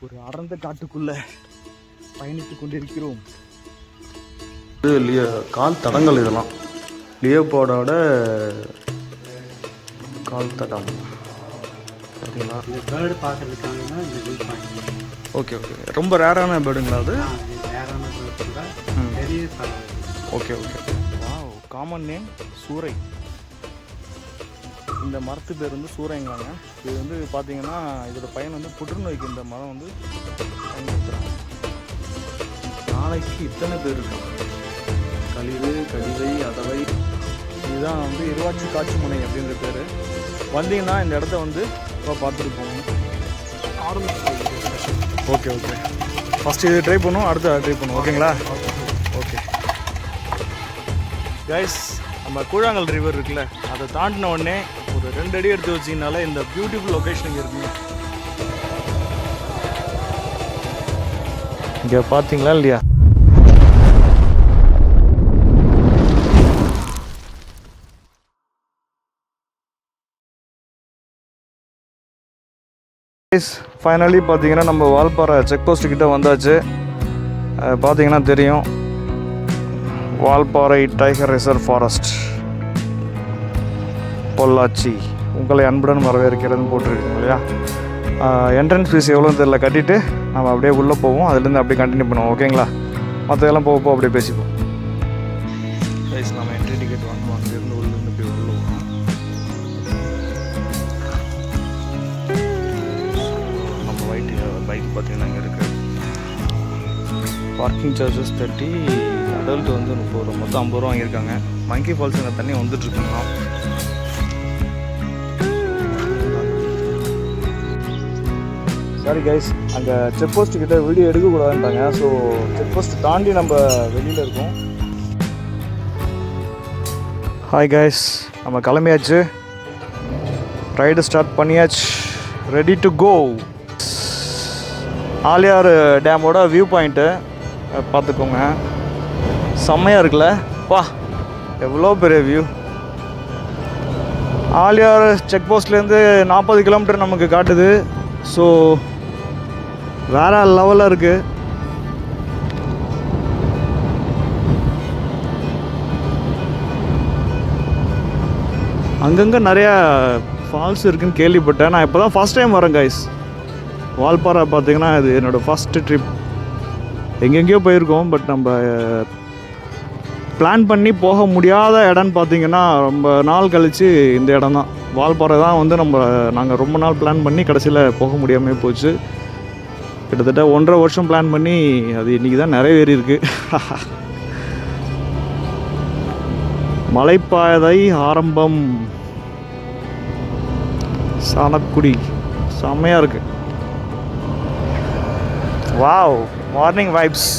ஒரு அடர்ந்த காட்டுக்குள்ள பயணித்துக் கொண்டிருக்கிறோம். கால் தடங்கள் இதெல்லாம் லியோபார்டோட கால் தடம் பார்த்தீங்களா? இந்த பேர்டு பார்க்கறதுக்காக தான் இந்த வியூ பாயிண்ட். Okay okay. ரொம்ப ரேரான பேர்டுங்களா அது? ரேரான பேர்டு தான். பெரிய okay okay. Wow, common name சூறை. இந்த மரத்து பேர் வந்து சூறைங்காங்க. இது வந்து பார்த்தீங்கன்னா இதோட பயன் வந்து புற்றுநோய்க்கு இந்த மரம் வந்து பயன்படுத்துகிறாங்க. நாளைக்கு இத்தனை பேர் இருக்காங்க. கழிவு கழிவை அதவை. இதுதான் வந்து இருவாச்சி காட்சி முனை அப்படின்ற பேர். வந்தீங்கன்னா இந்த இடத்த வந்து இப்போ பார்த்துட்டு போகணும். Okay okay. ஃபஸ்ட்டு இது ட்ரை பண்ணுவோம், அடுத்து அதை ட்ரை பண்ணுவோம். ஓகேங்களா? ஓகே கைஸ், நம்ம கூழாங்கல் ரிவர் இருக்குல்ல, அதை தாண்டின உடனே ஒரு 2 அடி எடுத்து வச்சிங்கனால இந்த பியூட்டிஃபுல் லொக்கேஷன் இங்கே இருக்குங்க. இங்கே பார்த்தீங்களா இல்லையா? ஃபைனலி பார்த்தீங்கன்னா நம்ம வால்பாறை செக் போஸ்ட் கிட்ட வந்தாச்சு. பார்த்தீங்கன்னா தெரியும், Valparai tiger reserve forest Pollachi உங்களை அன்புடன் வரவேற்கிறதுன்னு போட்டிருக்கீங்க இல்லையா? என்ட்ரன்ஸ் ஃபீஸ் எவ்வளோன்னு தெரியல, கட்டிட்டு நம்ம அப்படியே உள்ளே போவோம். அதுலேருந்து அப்படியே கண்டினியூ பண்ணுவோம். ஓகேங்களா? மற்றதெல்லாம் போக அப்படியே பேசிப்போம். கைஸ், நம்ம என்ட்ரி டிக்கெட் வாங்குவோம். அங்கேருந்து உள்ளேருந்து போய் உள்ளே போகணும். நம்ம பைக் பார்த்தீங்கன்னா இங்கே இருக்குது. பார்க்கிங் சார்ஜஸ் 30, அடல்ட் வந்து 30, மொத்தம் 50 ரூபா வாங்கியிருக்காங்க. மங்கி ஃபால்ஸ் இந்த தண்ணி வந்துட்டுருக்குங்களா? சாரி கைஸ், அங்கே செக் போஸ்ட் கிட்ட வீடியோ எடுக்கக்கூடாதுன்ட்டாங்க. ஸோ செக் போஸ்ட் தாண்டி நம்ம வெளியில் இருக்கோம். ஹாய் கைஸ், நம்ம கிளம்பியாச்சு. ரைடு ஸ்டார்ட் பண்ணியாச்சு. Ready to go. ஆலியார் டேமோட வியூ பாயிண்ட்டு பார்த்துக்கோங்க. செம்மையாக இருக்குல்ல? வா, எவ்வளோ பெரிய வியூ. ஆலியார் செக் போஸ்ட்லேருந்து 40 கிலோமீட்டர் நமக்கு காட்டுது. ஸோ வேறு லெவலில் இருக்குது. அங்கங்கே நிறையா ஃபால்ஸ் இருக்குதுன்னு கேள்விப்பட்டேன். நான் இப்போ தான் ஃபஸ்ட் டைம் வரேன் கைஸ். வால்பாறை பார்த்திங்கன்னா இது என்னோடய ஃபஸ்ட்டு ட்ரிப். எங்கெங்கேயோ போயிருக்கோம், பட் நம்ம பிளான் பண்ணி போக முடியாத இடம்னு பார்த்திங்கன்னா ரொம்ப நாள் கழித்து இந்த இடம் தான். வால்பாறை தான் வந்து நாங்கள் ரொம்ப நாள் பிளான் பண்ணி கடைசியில் போக முடியாமல் போச்சு. கிட்டத்தட்ட 1.5 வருஷம் பிளான் பண்ணி அது இன்றைக்கி தான் நிறைவேறி இருக்குது. மலைப்பாதை ஆரம்பம். சாணக்குடி செம்மையாக இருக்குது. Wow, morning vibes.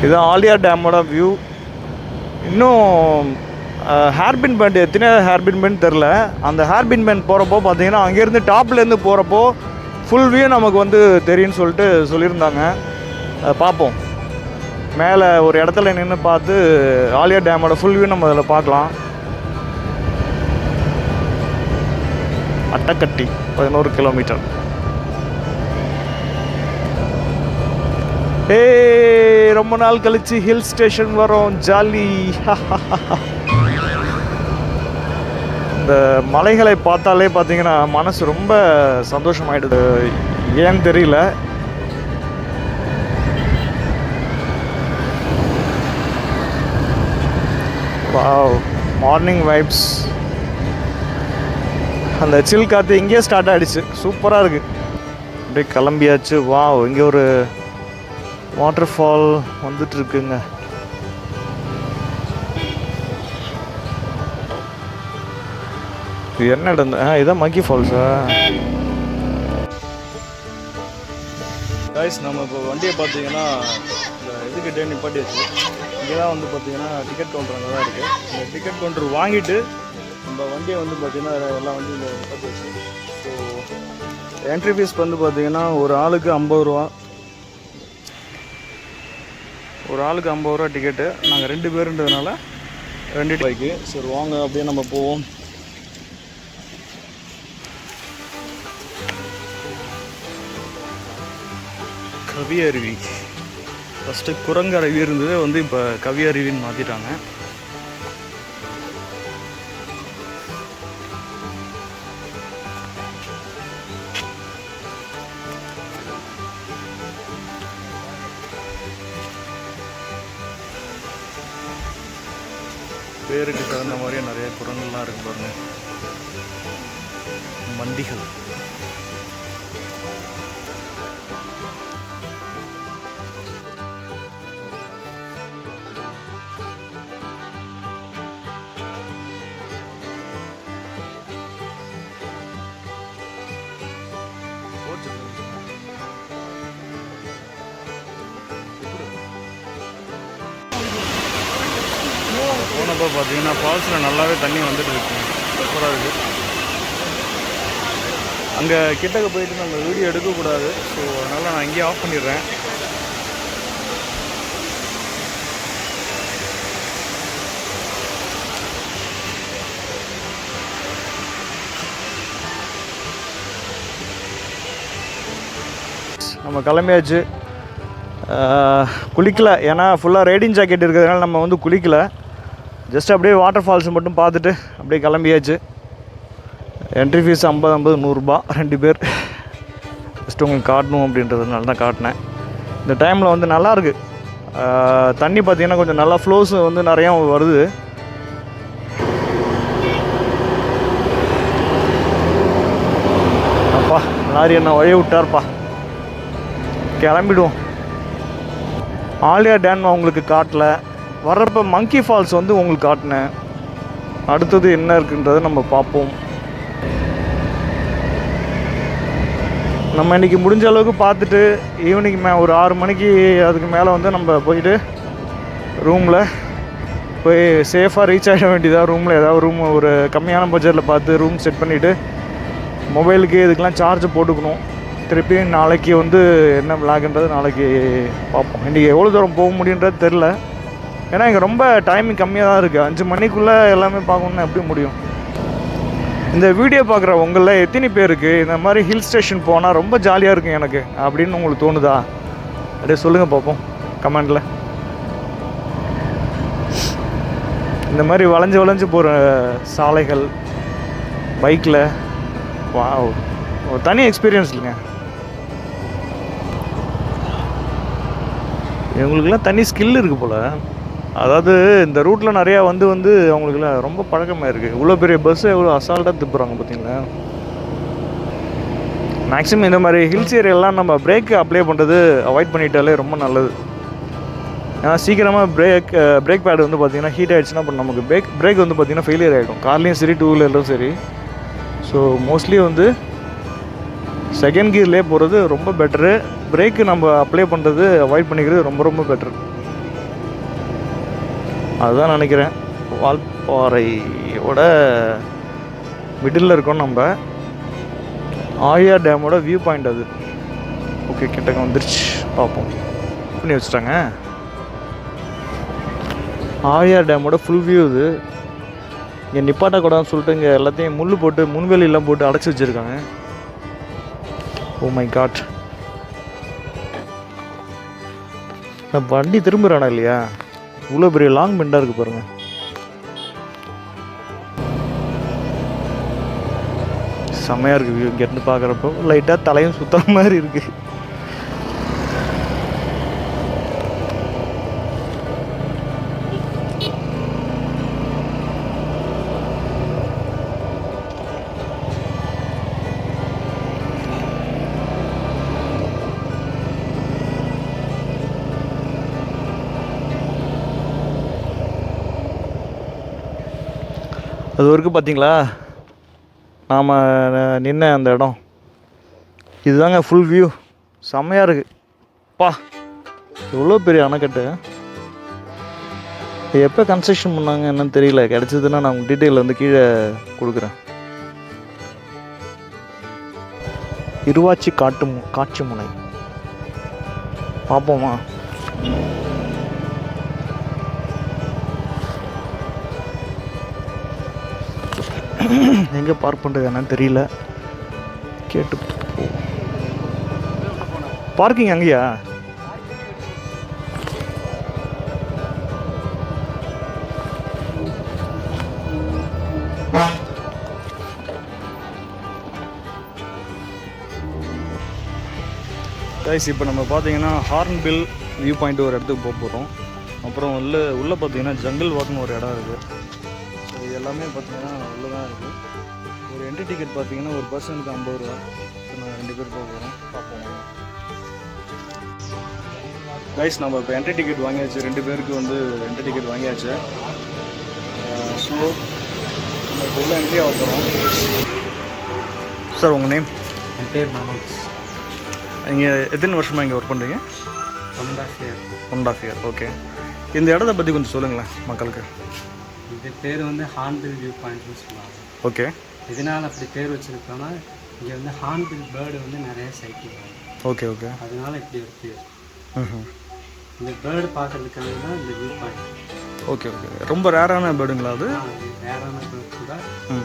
இதுதான் ஆலியார் டேமோட வியூ. இன்னும் ஹேர்பின் பேண்ட், எத்தனை ஹேர்பின் பேண்ட் தெரில. அந்த ஹேர்பின் பேண்ட் போகிறப்போ பார்த்தீங்கன்னா அங்கேருந்து டாப்லேருந்து போகிறப்போ ஃபுல் வியூ நமக்கு வந்து தெரியும்னு சொல்லியிருந்தாங்க. பார்ப்போம். மேலே ஒரு இடத்துல நின்று பார்த்து ஆலியார் டேமோட ஃபுல் வியூ நம்ம அதில் பார்க்கலாம். அட்டக்கட்டி 11 கிலோமீட்டர். ரொம்ப நாள் கழிச்சு ஹில் ஸ்டேஷன் வரோம், ஜாலி. இந்த மலைகளை பார்த்தாலே பார்த்தீங்கன்னா மனசு ரொம்ப சந்தோஷமாயிடுது. ஏன்னு தெரியல. Wow, morning vibes. அந்த சில் காற்று இங்கேயே ஸ்டார்ட் ஆகிடுச்சு. சூப்பராக இருக்குது. அப்படியே கிளம்பியாச்சு. வாவ், இங்கே ஒரு வாட்டர் ஃபால் வந்துட்டுருக்குங்க. இது என்ன இடம்? இதான் மங்கி ஃபால்ஸா? கைஸ், நம்ம இப்போ வண்டியை பார்த்தீங்கன்னா இந்த இதுக்கிட்டே நிப்பாட்டியாச்சு. இங்கே தான் வந்து பார்த்தீங்கன்னா டிக்கெட் கவுண்டர் அங்கே தான் இருக்குது. இந்த டிக்கெட் கவுண்டர் வாங்கிட்டு நம்ம வண்டியை வந்து பார்த்தீங்கன்னா எல்லா வண்டியும் நிப்பாட்டியாச்சு. ஸோ என்ட்ரி ஃபீஸ் வந்து பார்த்தீங்கன்னா ஒரு ஆளுக்கு 50 ரூபா. ஒரு ஆளுக்கு 50 ரூபா டிக்கெட்டு. நாங்கள் 2 பேருன்றதுனால 2 ரூபாய்க்கு. சரி வாங்க அப்படியே நம்ம போவோம். கவி அருவி. ஃபஸ்ட்டு குரங்கு அருவி இருந்தது, வந்து இப்போ கவி அருவின்னு மாற்றிட்டாங்க. பேருக்கு தகுந்த மாதிரியே நிறைய குரங்கள்லாம் இருக்கு பாருங்க. மண்டிகள். போனப்போ பார்த்தீங்கன்னா ஃபால்ஸில் நல்லாவே தண்ணி வந்துட்டு இருக்கு, சூப்பராக இருக்குது. அங்கே கிட்டக்க போயிட்டு நம்ம வீடியோ எடுக்கக்கூடாது, ஸோ அதனால் நான் இங்கேயே ஆஃப் பண்ணிடுறேன். நம்ம கிளம்பியாச்சு. குளிக்கலை, ஏன்னா ஃபுல்லாக ரைடிங் ஜாக்கெட் இருக்கிறதுனால நம்ம வந்து குளிக்கலை. ஜஸ்ட் அப்படியே வாட்டர் ஃபால்ஸ் மட்டும் பார்த்துட்டு அப்படியே கிளம்பியாச்சு. என்ட்ரி ஃபீஸ் 50 100 2 பேர். ஜஸ்ட் உங்களுக்கு காட்டணும் அப்படின்றதுனால தான் காட்டினேன். இந்த டைமில் வந்து நல்லாயிருக்கு. தண்ணி பார்த்திங்கன்னா கொஞ்சம் நல்லா ஃப்ளோஸ் வந்து நிறையா வருது. அப்பா லாரி என்ன வழி விட்டார்ப்பா. கிளம்பிடுவோம். ஆலியா டேம் உங்களுக்கு காட்டல. வர்றப்போ மங்கி ஃபால்ஸ் வந்து உங்களுக்கு காட்டினேன். அடுத்தது என்ன இருக்குன்றதை நம்ம பார்ப்போம். நம்ம இன்றைக்கி முடிஞ்ச அளவுக்கு பார்த்துட்டு ஈவினிங் ஒரு 6 மணிக்கு அதுக்கு மேலே வந்து நம்ம போயிட்டு ரூமில் போய் சேஃபாக ரீச் ஆகிட வேண்டியதாக. ரூமில் ஏதாவது ரூம் ஒரு கம்மியான பட்ஜெட்டில் பார்த்து ரூம் செட் பண்ணிவிட்டு மொபைலுக்கு இதுக்கெலாம் சார்ஜ் போட்டுக்கணும். திருப்பி நாளைக்கு வந்து என்ன விளாக்ன்றது நாளைக்கு பார்ப்போம். இன்றைக்கி எவ்வளோ தூரம் போக முடியுன்றது தெரில, ஏன்னா இங்கே ரொம்ப டைமிங் கம்மியாக தான் இருக்குது. 5 மணிக்குள்ளே எல்லாமே பார்க்கணுன்னா எப்படி முடியும்? இந்த வீடியோ பார்க்குற உங்களில் எத்தனை பேருக்கு இந்த மாதிரி ஹில் ஸ்டேஷன் போனால் ரொம்ப ஜாலியாக இருக்கும் எனக்கு அப்படின்னு உங்களுக்கு தோணுதா? அப்படியே சொல்லுங்கள் பார்ப்போம் கமெண்டில். இந்த மாதிரி வளைஞ்சு வளைஞ்சு போகிற சாலைகள் பைக்கில் ஒரு தனி எக்ஸ்பீரியன்ஸ் இல்லைங்க. இவங்களுக்குலாம் தனி ஸ்கில் இருக்குது போல். அதாவது இந்த ரூட்டில் நிறையா வந்து அவங்களுக்குலாம் ரொம்ப பழக்கமாக இருக்குது. இவ்வளோ பெரிய பஸ்ஸை எவ்வளோ அசால்ட்டாக திப்புறாங்க பார்த்தீங்களா. மேக்ஸிமம் இந்த மாதிரி ஹில்ஸ் ஏரியாலாம் நம்ம பிரேக் அப்ளை பண்ணுறது அவாய்ட் பண்ணிட்டாலே ரொம்ப நல்லது. ஏன்னா சீக்கிரமாக பிரேக் பேட் வந்து பார்த்திங்கன்னா ஹீட் ஆகிடுச்சுன்னா அப்புறம் நமக்கு பிரேக் வந்து பார்த்திங்கன்னா ஃபெயிலியர் ஆகிடும். கார்லேயும் சரி, 2 வீலர்லையும் சரி. ஸோ மோஸ்ட்லி வந்து செகண்ட் கியர்லேயே போகிறது ரொம்ப பெட்டரு. பிரேக்கு நம்ம அப்ளை பண்ணுறது அவாய்ட் பண்ணிக்கிறது ரொம்ப ரொம்ப பெட்ரு. அதுதான் நினைக்கிறேன். வால்பாறையோட மிடில் இருக்கோம் நம்ம. ஆலியா டேமோட வியூ பாயிண்ட் அது. ஓகே, கிட்டக்க வந்துருச்சு, பார்ப்போம். பண்ணி வச்சுட்டாங்க ஆலியா டேமோட ஃபுல் வியூ இது. இங்கே நிப்பாட்டக்கூடாதுன்னு சொல்லிட்டு இங்கே எல்லாத்தையும் முள் போட்டு முன்வெளியெல்லாம் போட்டு அடைச்சி வச்சுருக்காங்க. Oh my god. வண்டி திரும்புகிறானா இல்லையா? இவ்வளோ பெரிய லாங் பெண்டாக இருக்குது பாருங்கள். செம்மையாக இருக்குது வியூ. இங்கேருந்து பார்க்குறப்போ லைட்டாக தலையும் சுற்றுற மாதிரி இருக்குது. அது வரைக்கும் பார்த்தீங்களா நாம் நின்ன அந்த இடம் இதுதாங்க ஃபுல் வியூ. செம்மையாக இருக்குது. பா எவ்வளோ பெரிய அணைக்கட்டு. எப்போ கன்ஸ்ட்ரக்ஷன் பண்ணாங்க என்னன்னு தெரியல. கிடச்சதுன்னா நான் உங்களுக்கு டீட்டெயில் வந்து கீழே கொடுக்குறேன். இருவாச்சி காட்சி முனை பார்ப்போமா? எங்கே பார்க் பண்ணுறது என்னன்னு தெரியல, கேட்டு பார்க்கிங் அங்கேயா? கைஸ் இப்போ நம்ம பார்த்தீங்கன்னா ஹார்ன்பில் வியூ பாயிண்ட் ஒரு இடத்துக்கு போக போகிறோம். அப்புறம் உள்ளே பார்த்தீங்கன்னா ஜங்கிள் வாக்னு ஒரு இடம் இருக்குது. ஸோ இது எல்லாமே பார்த்தீங்கன்னா உள்ளே தான் இருக்குது. ஒரு என்ட்ரி டிக்கெட் பார்த்தீங்கன்னா ஒரு பர்சனுக்கு 50 ரூபா. ஸோ நாங்கள் 2 பேர் போக போகிறோம், பார்ப்போம். கைஸ் நம்ம இப்போ என்ட்ரி டிக்கெட் வாங்கியாச்சு, 2 பேருக்கு வந்து என்ட்ரி டிக்கெட் வாங்கியாச்சு. ஸோ நம்ம இப்போ உள்ள என்ட்ரி ஆக போகிறோம். சார் உங்கள் நேம்? என் பேர் மனோஜ். நீங்கள் எத்தனை வருஷமாக இங்கே ஒர்க் பண்ணுறீங்க? 1.5 year. 1.5 year. ஓகே. இந்த இடத்த பற்றி கொஞ்சம் சொல்லுங்களேன் மக்களுக்கு. இது பேர் வந்து ஹார்ன்பில் வியூ பாயிண்ட்னு சொல்லுவாங்க. ஓகே. இதனால் அப்படி பேர் வச்சுருக்கோன்னா இங்கே வந்து ஹார்ன்பில் பேர்டு வந்து நிறைய சைக்கிள் ஆகும். Okay okay. அதனால இப்படி ஒரு பேர். இந்த பேர்டு பார்க்கறதுக்காக தான் இந்த வியூ பாயிண்ட். Okay okay. ரொம்ப ரேரான பேர்டுங்களா அது? ரேரான பேர்டு கூட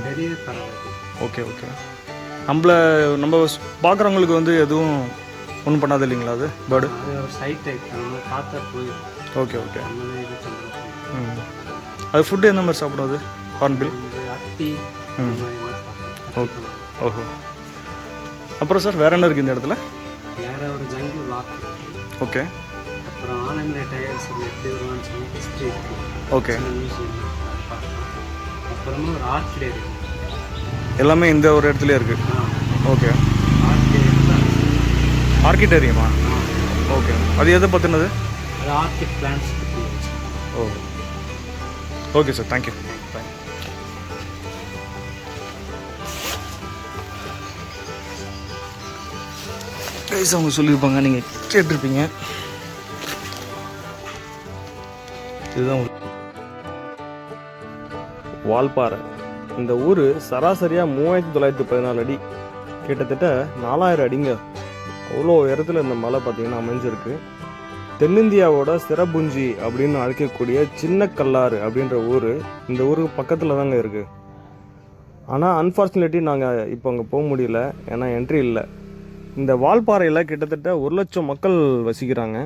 பெரிய பறவை. Okay okay. நம்ம பார்க்குறவங்களுக்கு வந்து எதுவும் ஒன்றும் பண்ணாது இல்லைங்களா அது பேர்டு? அது ஒரு சைட் டைப், நம்ம பார்த்தா போயிடும். Okay okay. நம்மளே இது பண்ணுறோம். அது ஃபுட்டு எந்த மாதிரி சாப்பிடுவது ஹார்ன்பில்? அத்தி. ஓகே. ஓஹோ. அப்புறம் சார் வேறு என்ன இருக்குது இந்த இடத்துல? வேறு ஒரு ஜங்கிள் வாக். ஓகே. அப்புறம் ஆனந்த டயர்ஸ் எப்படி வருவான்னு சொல்லி ஹிஸ்ட்ரி இருக்குது. ஓகே. மியூசியம் பார்க்கலாம். அப்புறமா ஒரு ஆர்கிடேரியம் எல்லாமே இந்த ஒரு இடத்துலயே இருக்குது. ஓகே. ஆர்கிடேரியமா? ஓகே. அது எதை பற்றினது? அது ஆர்கிட் பிளான்ஸ் பற்றி. ஓ ஓகே சார், தேங்க்யூ. பாய். கைஸ் அவங்க சொல்லியிருப்பாங்க, நீங்கள் கேட்டிருப்பீங்க. இதுதான் வால்பாறை. இந்த ஊர் சராசரியாக 3914 அடி, கிட்டத்தட்ட 4000 அடிங்க. அவ்வளோ இடத்துல இந்த மலை பார்த்திங்கன்னா அமைஞ்சிருக்கு. தென்னிந்தியாவோட சிரபுஞ்சி அப்படின்னு அழைக்கக்கூடிய சின்ன கல்லாறு அப்படின்ற ஊர் இந்த ஊருக்கு பக்கத்தில் தாங்க இருக்குது. ஆனால் அன்ஃபார்ச்சுனேட்லி நாங்கள் இப்போ அங்கே போக முடியல, ஏன்னா என்ட்ரி இல்லை. இந்த வால்பாறையில் கிட்டத்தட்ட 1 லட்சம் மக்கள் வசிக்கிறாங்க.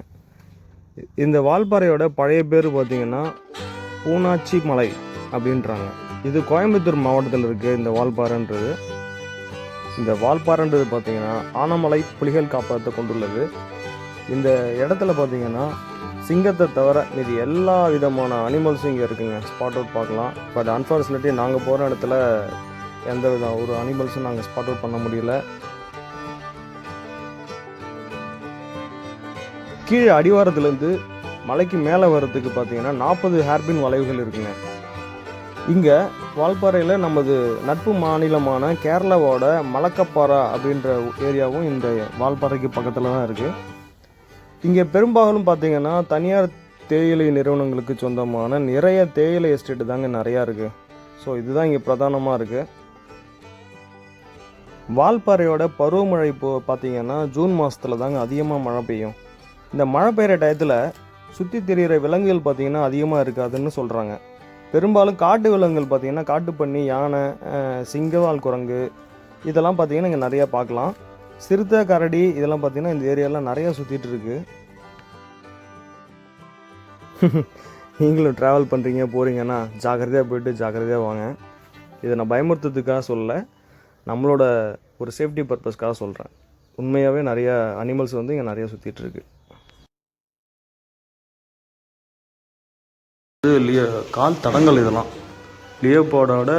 இந்த வால்பாறையோட பழைய பேர் பார்த்திங்கன்னா பூனாச்சி மலை அப்படின்றாங்க. இது கோயம்புத்தூர் மாவட்டத்தில் இருக்குது இந்த வால்பாறைன்றது. இந்த வால்பாறைன்றது பார்த்திங்கன்னா ஆனமலை புலிகள் காப்பகத்தை கொண்டுள்ளது. இந்த இடத்துல பார்த்திங்கன்னா சிங்கத்தை தவிர மீதி எல்லா விதமான அனிமல்ஸும் இங்கே இருக்குங்க, ஸ்பாட் அவுட் பார்க்கலாம். பட் அன்ஃபார்ச்சுனேட்லி நாங்கள் போகிற இடத்துல எந்த விதம் ஒரு அனிமல்ஸும் நாங்கள் ஸ்பாட் அவுட் பண்ண முடியல. கீழே அடிவாரத்துலேருந்து மலைக்கு மேலே வர்றதுக்கு பார்த்திங்கன்னா 40 ஹேர்பின் வளைவுகள் இருக்குங்க. இங்கே வால்பாறையில் நமது நட்பு மாநிலமான கேரளாவோட மலக்கப்பாரா அப்படின்ற ஏரியாவும் இந்த வால்பாறைக்கு பக்கத்தில் தான் இருக்குது. இங்கே பெரும்பாலும் பார்த்திங்கன்னா தனியார் தேயிலை நிறுவனங்களுக்கு சொந்தமான நிறைய தேயிலை எஸ்டேட்டு தாங்க நிறையா இருக்குது. ஸோ இதுதான் இங்கே பிரதானமாக இருக்குது. வால்பாறையோட பருவமழை பார்த்திங்கன்னா ஜூன் மாதத்தில் தாங்க அதிகமாக மழை பெய்யும். இந்த மழை பெய்கிற டயத்தில் சுற்றி தெரிகிற விலங்குகள் பார்த்திங்கன்னா அதிகமாக இருக்காதுன்னு சொல்கிறாங்க. பெரும்பாலும் காட்டு விலங்குகள் பார்த்திங்கன்னா காட்டுப்பன்னி, யானை, சிங்கவால் குரங்கு இதெல்லாம் பார்த்திங்கன்னா இங்கே நிறையா பார்க்கலாம். சிறுத்தை, கரடி இதெல்லாம் பார்த்திங்கன்னா இந்த ஏரியாலாம் நிறையா சுற்றிட்டு இருக்கு. நீங்களும் ட்ராவல் பண்ணுறீங்க போகிறீங்கன்னா ஜாக்கிரதையாக போயிட்டு ஜாக்கிரதையாக வாங்க. இதை நான் பயமுறுத்துறதுக்காக சொல்லலை, நம்மளோட ஒரு சேஃப்டி பர்பஸ்க்காக சொல்கிறேன். உண்மையாகவே நிறையா அனிமல்ஸ் வந்து இங்கே நிறையா சுற்றிட்டுருக்கு. கால் தடங்கள் இதெல்லாம் லியோபார்டோட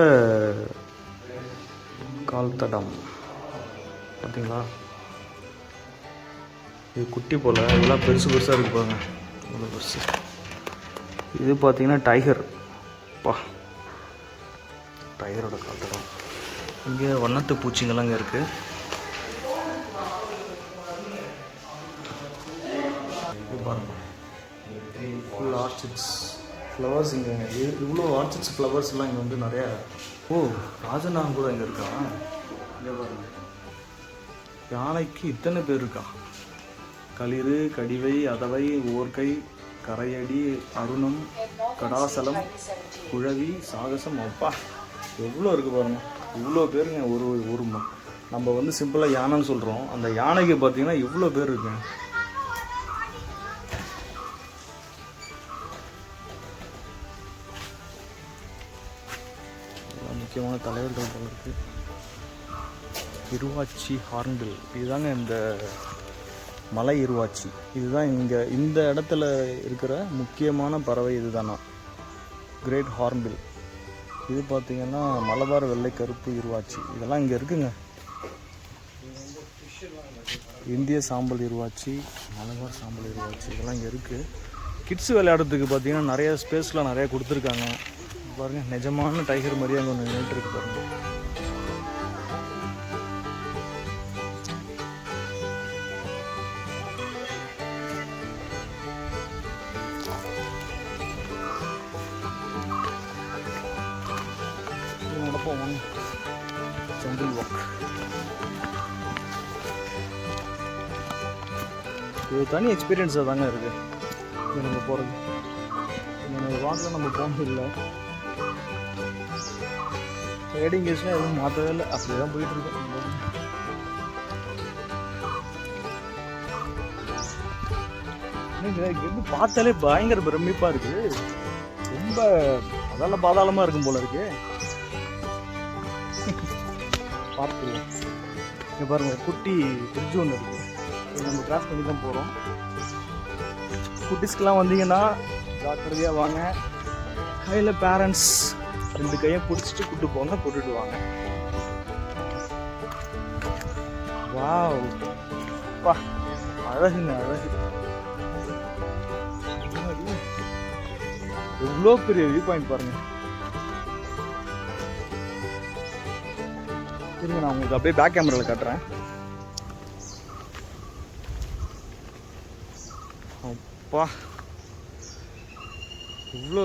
கால் தடம் பார்த்தீங்களா? இது குட்டி போல், இதெல்லாம் பெருசு பெருசாக இருக்கு பாருங்க, இவ்வளோ பெருசு. இது பார்த்தீங்கன்னா டைகர். டைகரோட கால் தடம். இங்கே வண்ணத்து பூச்சிங்கெல்லாம் இங்கே இருக்குது. இது பாருங்க, ஃபுல் ஆர்ச்சிட்ஸ் ஃப்ளவர்ஸ் இங்கே. இவ்வளோ ஆர்ச்சிட்ஸ் ஃப்ளவர்ஸ்லாம் இங்கே வந்து நிறையா. ஓ, ராஜநாகம் கூட இங்கே இருக்கா? இங்கே பாருங்க, யானைக்கு இத்தனை பேர் இருக்கா? களிறு, கடிவை, அதவை, ஓர்கை, கரையடி, அருணம், கடாசலம், குழவி, சாகசம். அப்பா எவ்வளோ இருக்குது பாருங்க. இவ்வளோ பேருங்க. ஒரு நம்ம வந்து சிம்பிளாக யானைன்னு சொல்கிறோம், அந்த யானைக்கு பார்த்தீங்கன்னா இவ்வளோ பேர் இருக்குங்க. முக்கியமான தலைவர்கள் போல இருக்கு. இருவாச்சி ஹார்ன்பில், இதுதாங்க இந்த மலை இருவாச்சி. இதுதான் இங்கே இந்த இடத்துல இருக்கிற முக்கியமான பறவை. இதுதானா கிரேட் ஹார்ன்பில். இது பார்த்திங்கன்னா மலபார் வெள்ளை கருப்பு இருவாச்சி. இதெல்லாம் இங்கே இருக்குங்க. இந்திய சாம்பல் இருவாச்சி, மலபார் சாம்பல் இருவாச்சி, இதெல்லாம் இங்கே இருக்குது. கிட்ஸ் விளையாடுறதுக்கு பார்த்திங்கன்னா நிறைய ஸ்பேஸ்லாம் நிறையா கொடுத்துருக்காங்க பாருங்கள். நிஜமான டைகர் மாதிரியே அங்கே ஒன்று நின்றுட்டு இருக்கு பாருங்கள். நடப்போம் ஜங்கிள் வாக். இது தனி எக்ஸ்பீரியன்ஸாக தாங்க இருக்குது இது நம்ம போகிறது. இந்த வாக்கில் நம்ம போனது இல்லை. ரைடிங் கேஸ்லாம் எதுவும் மாற்றவே இல்லை, அப்படியே தான் போயிட்டுருக்கோம். இங்கேருந்து பார்த்தாலே பயங்கர பிரமிப்பாக இருக்குது. ரொம்ப அதெல்லாம் பாதாளமாக இருக்கும் போல இருக்கு. பார்த்துருவோம். இங்கே பாருங்கள், குட்டி ஃப்ரிட்ஜ் ஒன்று இருக்குது. நம்ம கிராஸ் பண்ணி தான் போகிறோம். குட்டிஸ்க்கெலாம் வந்தீங்கன்னா ஜாக்கிரதையாக வாங்க. கையில் பேரண்ட்ஸ் 2 கையை பிடிச்சிட்டு கூப்பிட்டு போங்க, கூட்டிட்டு வாங்க. வாவ் பா, அழகுங்க அழகு. எவ்வளோ பெரிய வியூ பாயிண்ட் பாருங்க. சரிங்க, நான் உங்களுக்கு அப்படியே பேக் கேமராவில் காட்டுறேன். அப்பா இவ்வளோ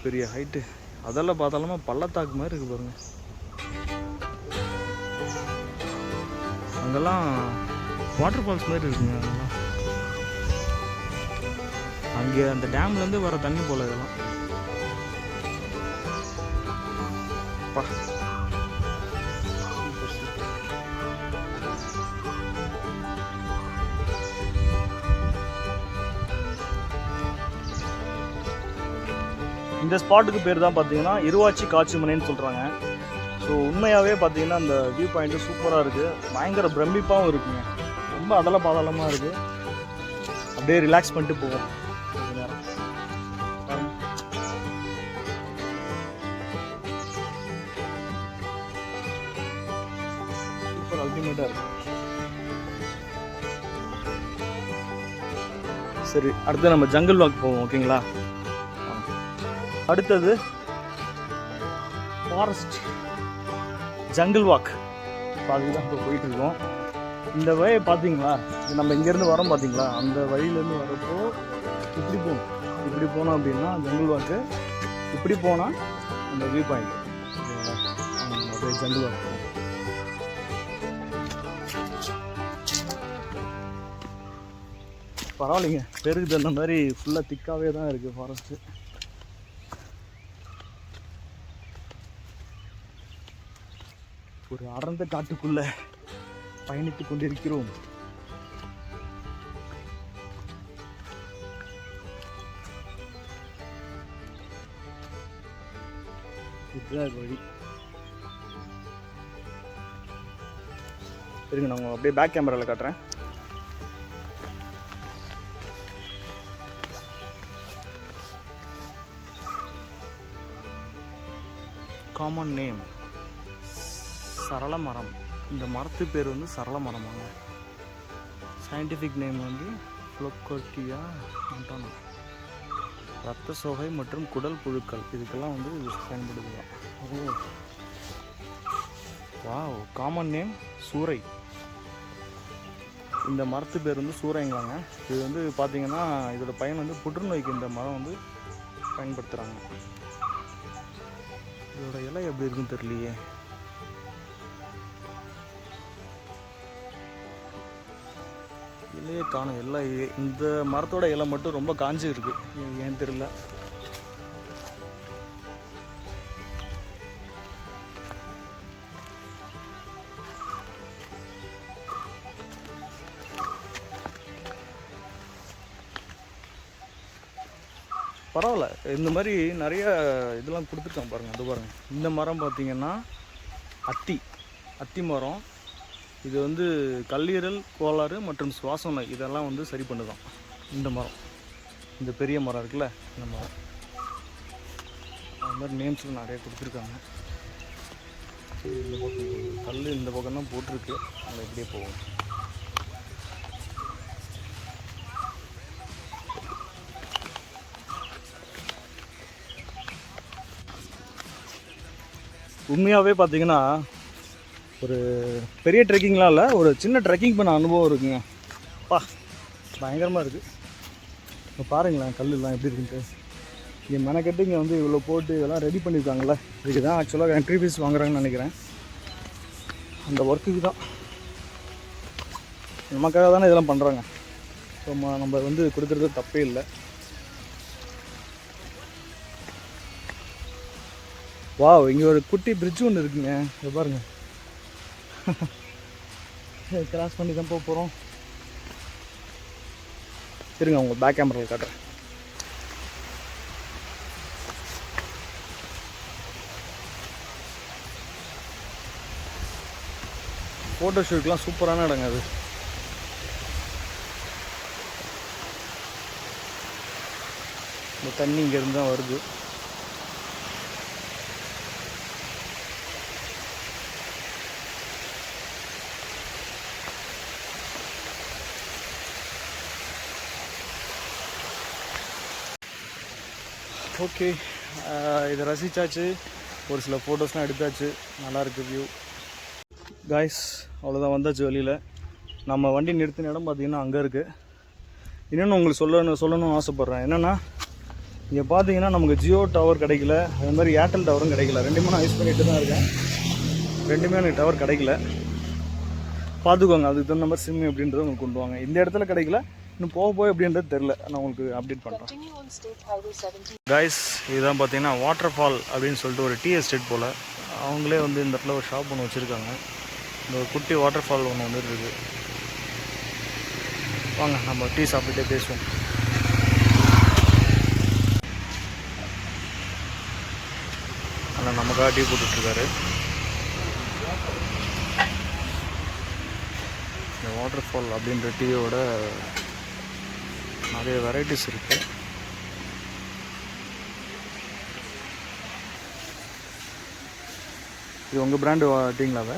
பெரிய ஹைட்டு. அதெல்லாம் பார்த்தாலுமா பள்ளத்தாக்கு மாதிரி இருக்கு பாருங்க. அங்கெல்லாம் வாட்டர் ஃபால்ஸ் மாதிரி இருக்குங்க. அதெல்லாம் அங்கே அந்த டேம்லேருந்து வர தண்ணி போல இதெல்லாம். இந்த ஸ்பாட்டுக்கு பேர் தான் பார்த்தீங்கன்னா இருவாச்சி காட்சி மனைன்னு சொல்கிறாங்க. ஸோ உண்மையாகவே பார்த்தீங்கன்னா அந்த வியூ பாயிண்ட்டு சூப்பராக இருக்குது. பயங்கர பிரமிப்பாகவும் இருக்குங்க. ரொம்ப அதெல்லாம் பாதாளமாக இருக்குது. அப்படியே ரிலாக்ஸ் பண்ணிட்டு போவோம் கொஞ்ச நேரம். சூப்பர் அல்டிமேட்டாக இருக்குது. சரி, அடுத்து நம்ம ஜங்கிள் வாக் போவோம். ஓகேங்களா? அடுத்தது ஃபாரஸ்ட் ஜங்கிள் வாக். அதுக்கு தான் இப்போ போயிட்டுருக்கோம். இந்த வழியை பார்த்தீங்களா, இது நம்ம இங்கேருந்து வரோம் பார்த்தீங்களா, அந்த வழியிலேருந்து வரப்போ இப்படி போனோம் அப்படின்னா ஜங்கிள் வாக்கு, இப்படி போனால் அந்த வியூ பாயிண்ட். அப்படியே ஜங்கிள் வாக் போவோம். பரவாயில்லைங்க, பேருக்கு தகுந்த மாதிரி ஃபுல்லாக திக்காகவே தான் இருக்குது ஃபாரஸ்ட்டு. ஒரு அடர்ந்த காட்டுக்குள்ள பயணித்துக் கொண்டிருக்கிறோம். இதுதான் வழி. சரிங்க, நான் அப்படியே பேக் கேமராவில் காட்டுறேன். காமன் நேம் சரள மரம். இந்த மரத்து பேர் வந்து சரள மரமாங்க. சயின்டிஃபிக் நேம் வந்து ஃப்ளோகோட்டியா மொண்டானா. ரத்த சோகை மற்றும் குடல் புழுக்கள் இதுக்கெல்லாம் வந்து பயன்படுதுதான். Oh wow. காமன் நேம் சூறை. இந்த மரத்து பேர் வந்து சூறைங்களாங்க. இது வந்து பார்த்தீங்கன்னா இதோட பயன் வந்து புற்றுநோய்க்கு இந்த மரம் வந்து பயன்படுத்துகிறாங்க. இதோட இலை எப்படி இருக்குன்னு தெரியலையே. இலையே காணும். எல்லாம் இந்த மரத்தோட இலை மட்டும் ரொம்ப காஞ்சி இருக்கு, ஏன் தெரியல. பரவாயில்ல, இந்த மாதிரி நிறைய இதெல்லாம் கொடுத்துருக்காங்க பாருங்கள். அது பாருங்கள், இந்த மரம் பார்த்திங்கன்னா அத்தி மரம். இது வந்து கல்லீரல் கோளாறு மற்றும் சுவாச நோய் இதெல்லாம் வந்து சரி பண்ணுதான் இந்த மரம். இந்த பெரிய மரம் இருக்குல்ல, இந்த மரம். அது மாதிரி நேம்ஸ்லாம் நிறைய கொடுத்துருக்காங்க. இந்த பக்கம் கல் இந்த பக்கம் தான் போட்டிருக்கு, அதில் எப்படியே போகும். உண்மையாகவே பார்த்தீங்கன்னா ஒரு பெரிய ட்ரெக்கிங்லாம் இல்லை, ஒரு சின்ன ட்ரெக்கிங் பண்ண அனுபவம் இருக்குங்க. பயங்கரமாக இருக்குது. இப்போ பாருங்களேன் கல்லுலாம் எப்படி இருக்குன்ட்டு. இங்கே மெனக்கெட்டு இங்கே வந்து இவ்வளோ போட்டு இதெல்லாம் ரெடி பண்ணியிருக்காங்கல்ல, இதுக்கு தான் ஆக்சுவலாக என்ட்ரி ஃபீஸ் வாங்குறாங்கன்னு நினைக்கிறேன். அந்த ஒர்க்குக்கு தான், நமக்காக தானே இதெல்லாம் பண்ணுறாங்க. ஸோ நம்ம வந்து கொடுக்குறது தப்பே இல்லை. வாவ், இங்கே ஒரு குட்டி பிரிட்ஜ் ஒன்று இருக்குங்க, இதை பாருங்க. கிராஸ் பண்ணி தான் போக போகிறோம். இருங்க உங்கள் பேக் கேமராவில் காட்டுறேன். ஃபோட்டோ ஷூட்லாம் சூப்பரான இடங்க அது. இந்த தண்ணி இங்கேருந்து தான் வருது. ஓகே, இதை ரசித்தாச்சு, ஒரு சில ஃபோட்டோஸ்லாம் எடுத்தாச்சு, நல்லாயிருக்கு வியூ. காய்ஸ், அவ்வளோதான், வந்தாச்சு வெளியில். நம்ம வண்டி நிறுத்தின இடம் பார்த்திங்கன்னா அங்கே இருக்குது. இன்னொன்று உங்களுக்கு சொல்லணும்னு ஆசைப்பட்றேன். என்னென்னா, இங்கே பார்த்தீங்கன்னா நமக்கு ஜியோ டவர் கிடைக்கல, அது மாதிரி ஏர்டெல் டவரும் கிடைக்கல. ரெண்டுமே நான் யூஸ் பண்ணிட்டு தான் இருக்கேன். ரெண்டுமே எனக்கு டவர் கிடைக்கல. பார்த்துக்கோங்க, அதுக்கு தகுந்த மாதிரி சிம் அப்படின்றத உங்களுக்கு கொண்டு வாங்க. இந்த இடத்துல கிடைக்கல, இன்னும் போக எப்படின்றது தெரில. நான் உங்களுக்கு அப்டேட் பண்ணுறேன். காய்ஸ், இதுதான் பார்த்தீங்கன்னா வாட்டர் ஃபால் அப்படின்னு சொல்லிட்டு ஒரு டீ எஸ்டேட் போல். அவங்களே வந்து இந்த இடத்துல ஒரு ஷாப் ஒன்று வச்சுருக்காங்க. இந்த ஒரு குட்டி வாட்டர் ஃபால் ஒன்று வந்து இருக்குது. வாங்க நம்ம டீ சாப்பிட்டுட்டே பேசுவோம். ஆனால் நமக்காக டீ போட்டுட்ருக்காரு. இந்த வாட்டர் ஃபால் அப்படின்ற டீயோட நிறைய வெரைட்டிஸ் இருக்குது. இது உங்கள் பிராண்டு டீங்களாவே?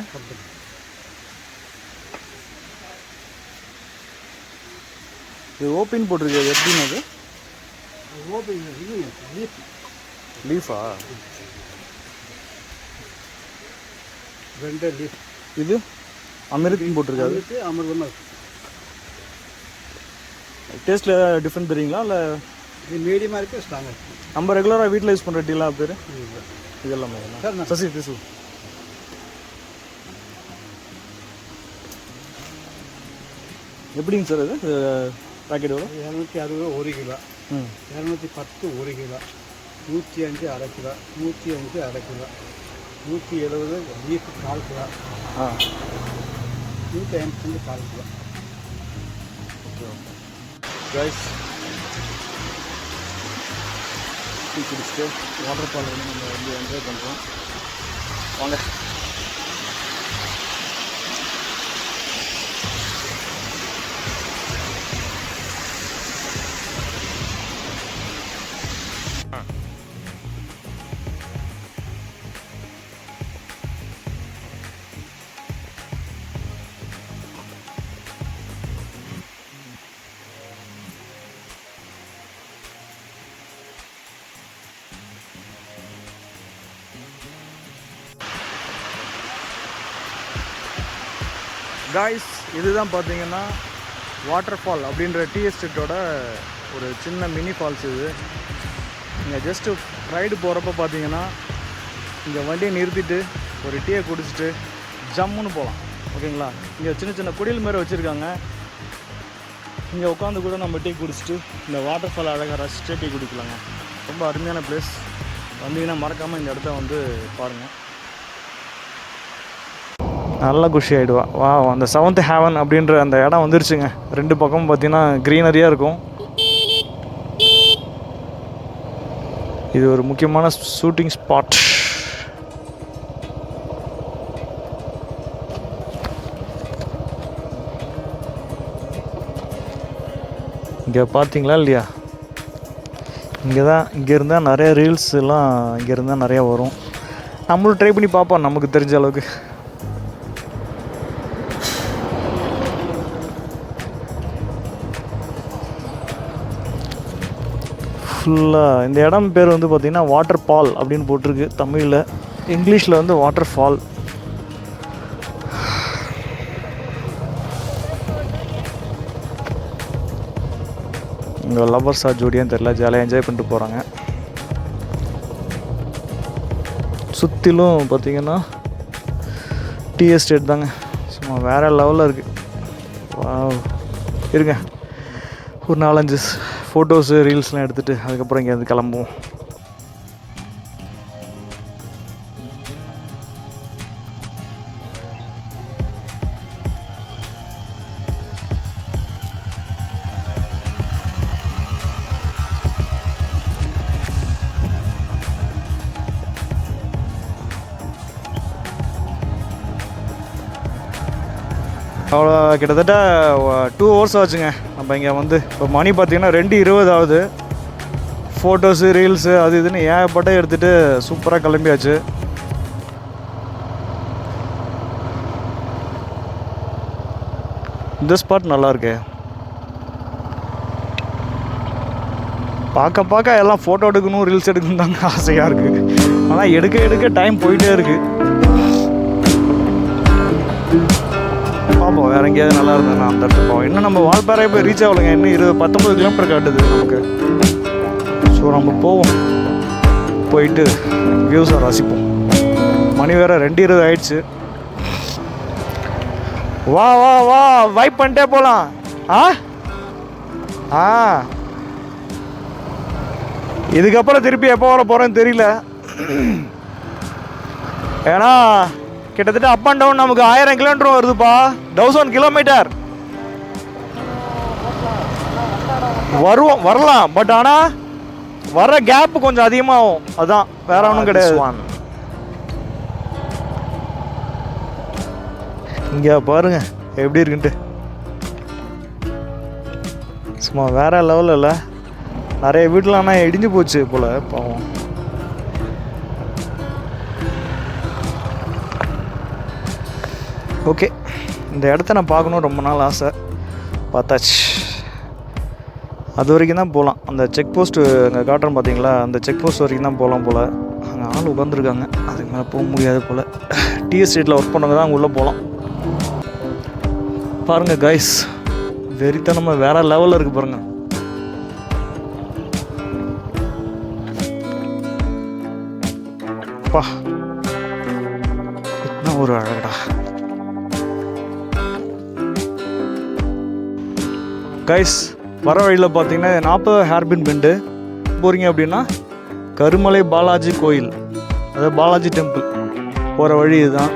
இது ஓப்பின் போட்டிருக்கு, எப்படின்னு அது? லீஃபா? லீஃப். இது அமெரிக்கன் போட்டிருக்காது. அமிர்தமாக டேஸ்ட்டில் ஏதாவது டிஃப்ரெண்ட் தெரியுங்களா? இல்லை இது மீடியமாக இருக்குது, ஸ்ட்ராங்காக இருக்குது. நம்ம ரெகுலராக வீட்டில் யூஸ் பண்ணுற டீலாம் பேர் இதெல்லாமே சசி பேசு. எப்படிங்க சார் இது பேக்கெட் எவ்வளோ? 260 1 kilo, 210 1 kilo, 105 1/2 kilo, 105 1/2 kilo, 170 leaf 4 kilo, 155 4 kilo. Guys, tea குடிச்சிட்டு வாட்டர் ஃபால் வந்து நம்ம வந்து என்ஜாய் பண்ணுறோம். வாங்க. காய்ஸ், இதுதான் பார்த்தீங்கன்னா வாட்டர் ஃபால் அப்படின்ற டீ எஸ்டேட்டோட ஒரு சின்ன மினி ஃபால்ஸ். இது இங்கே ஜஸ்ட்டு ரைடு போகிறப்ப பார்த்தீங்கன்னா இங்கே வண்டியை நிறுத்திட்டு ஒரு டீயை குடிச்சிட்டு ஜம்முன்னு போகலாம். ஓகேங்களா? இங்கே சின்ன சின்ன குடில் மாரி வச்சுருக்காங்க. இங்கே உட்காந்து கூட நம்ம டீ குடிச்சிட்டு இந்த வாட்டர் ஃபால் அழகாக ரசிச்சுட்டு டீ குடிக்கலாங்க. ரொம்ப அருமையான பிளேஸ். வந்தீங்கன்னா மறக்காமல் இந்த இடத்த வந்து பாருங்கள். நல்லா குஷி ஆகிடுவா. வா, அந்த 7th ஹேவன் அப்படின்ற அந்த இடம் வந்துருச்சுங்க. 2 பக்கமும் பார்த்தீங்கன்னா க்ரீனரியாக இருக்கும். இது ஒரு முக்கியமான ஷூட்டிங் ஸ்பாட். இங்கே பார்த்தீங்களா இல்லையா, இங்கே இருந்தால் நிறைய ரீல்ஸ் எல்லாம் இங்கே இருந்தால் நிறையா வரும். நம்மளும் ட்ரை பண்ணி பார்ப்போம் நமக்கு தெரிஞ்ச அளவுக்கு. ஃபுல்லாக இந்த இடம் பேர் வந்து பார்த்திங்கன்னா வாட்டர் ஃபால் அப்படின்னு போட்டிருக்கு தமிழில். இங்கிலீஷில் வந்து வாட்டர் ஃபால். இங்கே லவ்வர்ஸா ஜோடியான்னு தெரில, ஜாலியாக என்ஜாய் பண்ணிட்டு போகிறாங்க. சுற்றிலும் பார்த்திங்கன்னா டீ எஸ்டேட் தாங்க. சும்மா வேறு லெவலில் இருக்குது. இருங்க, ஒரு 4-5 ஃபோட்டோஸு ரீல்ஸ்லாம் எடுத்துகிட்டு அதுக்கப்புறம் இங்கேருந்து கிளம்புவோம். அவ்வளோ கிட்டத்தட்ட 2 hours ஆச்சுங்க நம்ம இங்கே வந்து. இப்போ மணி பார்த்திங்கன்னா 2:20 ஆகுது. ஃபோட்டோஸு ரீல்ஸு அது இதுன்னு ஏகப்பட்ட எடுத்துகிட்டு சூப்பராக கிளம்பியாச்சு. இந்த ஸ்பாட் நல்லா இருக்கு. பார்க்க எல்லாம் ஃபோட்டோ எடுக்கணும் ரீல்ஸ் எடுக்கணும் தாங்க ஆசையாக இருக்குது. ஆனால் எடுக்க டைம் போயிட்டே இருக்குது. பார்ப்போம், வேறு எங்கேயாவது நல்லா இருந்ததுன்னா அந்த இடத்துக்கு போவோம். இன்னும் நம்ம வால்பாறை போய் ரீச் ஆகலைங்க. இன்னும் 19 கிலோமீட்டர் காட்டுது நமக்கு. ஸோ நம்ம போவோம், போயிட்டு வியூஸை ரசிப்போம். மணி வேறு 2:20 ஆயிடுச்சு. வா வைப் பண்ணிட்டே போகலாம். இதுக்கப்புறம் திருப்பி எப்போ வர போகிறேன்னு தெரியல. ஏன்னா கிட்டத்தட்ட அப் அண்ட் டவுன் நமக்கு 1000 கிலோமீட்டர் வருதுப்பா. 1000 கிலோமீட்டர் வரலாம். பட் ஆனால் வர கேப் கொஞ்சம் அதிகமாகும். அதான், வேற ஒன்றும் கிடையாது. இங்கே பாருங்க எப்படி இருக்குன்ட்டு. சும்மா வேற லெவலில் இல்லை. நிறைய வீட்டில் ஆனால் இடிஞ்சு போச்சு போல் பாவம். ஓகே, இந்த இடத்த நான் பார்க்கணும் ரொம்ப நாள் ஆசை. பார்த்தாச்சு. அது வரைக்கும் தான் போகலாம். அந்த செக் போஸ்ட்டு அங்கே காட்டுறோம் பார்த்தீங்களா, அந்த செக் போஸ்ட் வரைக்கும் தான் போகலாம் போல். அங்கே ஆள் உட்காந்துருக்காங்க, அதுக்கு மேலே போக முடியாது போல். டீ எஸ்டேட்டில் ஒர்க் பண்ணவங்க தான் அங்கே உள்ளே போகலாம். பாருங்கள் கைஸ், வெறித்தனமாக வேறு லெவலில் இருக்குது பாருங்கள். பா, என்ன ஒரு அழகடா. கைஸ், வர வழியில் பார்த்தீங்கன்னா 40 ஹேர்பின் பெண்டு போகிறீங்க அப்படின்னா கருமலை பாலாஜி கோயில், அதாவது பாலாஜி டெம்பிள் போகிற வழி இதுதான்.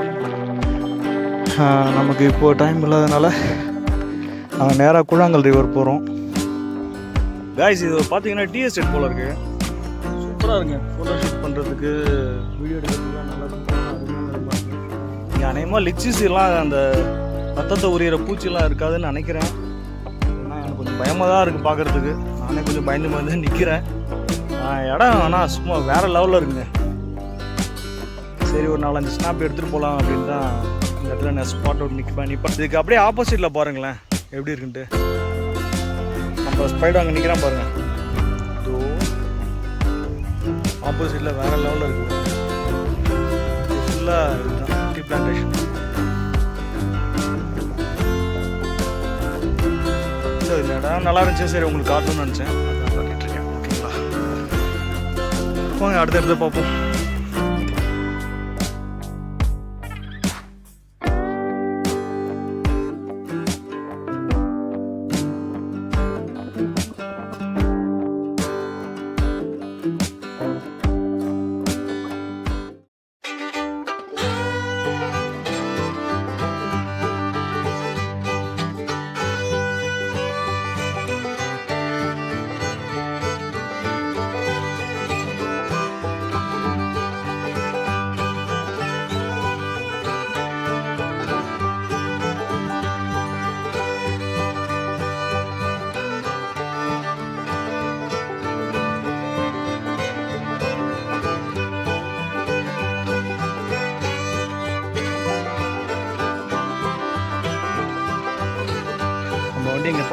நமக்கு இப்போது டைம் இல்லாதனால நாங்கள் நேராக கூழாங்கல் ரிவர் போகிறோம். கைஸ், இது பார்த்தீங்கன்னா டீ எஸ்டேட் போல் இருக்குது. சூப்பராக இருக்குங்க. ஃபோட்டோ ஷூட் பண்ணுறதுக்கு, வீடியோ எடுக்கிறதுக்குலாம் நல்லா இருக்கும். இங்கே அநேகமாக லிச்சிஸ்லாம் அந்த ரத்தத்தை உரியிற பூச்சிலாம் இருக்காதுன்னு நினைக்கிறேன். கொஞ்சம் பயமாக தான் இருக்குது பார்க்குறதுக்கு. நானே கொஞ்சம் பயந்து நிற்கிறேன். இடம் ஆனால் சும்மா வேறு லெவலில் இருக்குங்க. சரி, ஒரு 4-5 ஸ்னாப் எடுத்துகிட்டு போகலாம் அப்படின்னு தான் இந்த இடத்துல நான் ஸ்பாட் அவுட் நிற்பேன். இதுக்கு அப்படியே ஆப்போசிட்டில் பாருங்களேன் எப்படி இருக்குன்ட்டு. நம்ம ஸ்பைடர் அங்கே நிற்கிறான் பாருங்கள். இதோ ஆப்போசிட்டில் வேறு லெவலில் இருக்குது. ஃபுல்லாக இதுதான் டீ பிளான்டேஷன். இந்த இடம் நல்லா இருந்துச்சு. சரி, உங்களுக்கு காட்டணும்னு நினச்சேன், அதான் காட்டிட்டுருக்கேன். ஓகேங்களா, போங்க அடுத்த இடத்துல பார்ப்போம்.